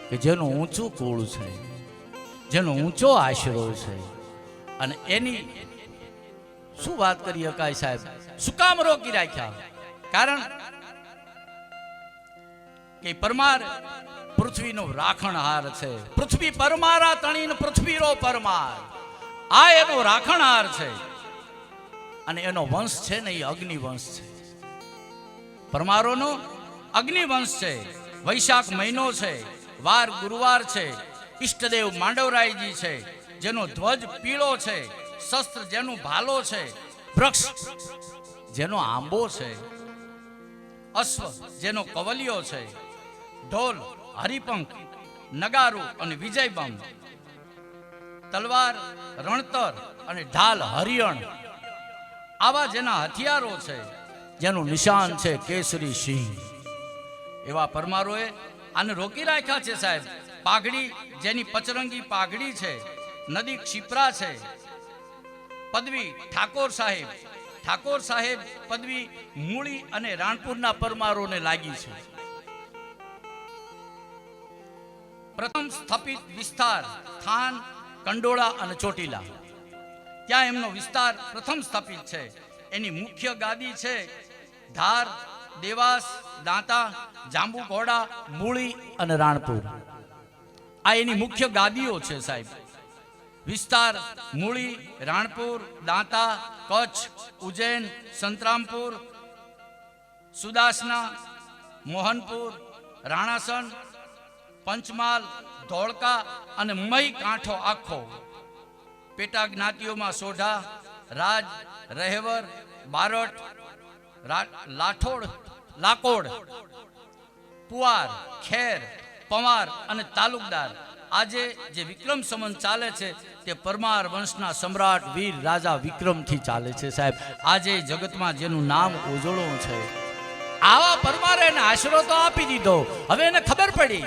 કે જેનું ઊંચું કુળ છે, જેનો ઊંચો આશરો છે, અને એની શું વાત કરી શકાય સાહેબ? શું કામ રોકી રાખ્યા? કારણ કે પરમાર પૃથ્વીનો રાખણહાર છે. પૃથ્વી પરમારા તણીને પૃથ્વીરો પરમાર, આ એનો રાખણહાર છે. અને એનો વંશ છે ને એ અગ્નિવંશ છે. પરમારોનો અગ્નિવંશ છે. વૈશાખ મહિનો છે, વાર ગુરુવાર છે, ઈષ્ટદેવ માંડવરાયજી છે, જેનો ધ્વજ પીળો છે, શસ્ત્ર જેનું ભાલો છે, વૃક્ષ જેનો આંબો છે, અશ્વ જેનો કવલિયો છે, ઢોલ, હરિપંખ, નગારું અને વિજયબંધ, તલવાર, રણતર અને ઢાલ, હરિયણ, આવા જેના હથિયારો છે, જેનું નિશાન છે કેસરી સિંહ, એવા પરમારોએ આને રોકી રાખ્યા છે સાહેબ. પાઘડી જેની પચરંગી પાઘડી છે, નદી ક્ષિપ્રા છે, પદવી ઠાકોર સાહેબ, ઠાકોર સાહેબ પદવી મૂળી અને રાણપુરના પરમારોને લાગી છે. પ્રથમ સ્થાપિત વિસ્તાર થાન, કંડોળા અને ચોટીલા, ત્યાં એમનો વિસ્તાર પ્રથમ સ્થાપિત છે. એની મુખ્ય ગાદી છે ધાર, દેવાસ, દાંતા, જાંબુઘોડા, મૂળી અને રાણપુર. આ એની મુખ્ય ગાદીઓ છે સાહેબ. વિસ્તાર મૂળી, રાણપુર, દાંતા, કચ્છ, ઉજ્જૈન, સંતરામપુર, સુદાસના, મોહનપુર, રાણાસણ, પંચમહાલ, ધોળકા અને મહી કાંઠો આખો. પેટા જ્ઞાતિઓમાં સોઢા, રાજ, રહેવર, બારટ, લાઠોડ, લાકોડ, પુવાર, ખેર, પવાર અને તાલુકદાર. આજે જે વિક્રમ સંવંત ચાલે છે તે પરમાર વંશના સમ્રાટ વીર રાજા વિક્રમથી ચાલે છે સાહેબ. આજે જગતમાં જેનું નામ ઉજળું છે, આવા પરમારે એને આશરો તો આપી દીધો. હવે એને ખબર પડી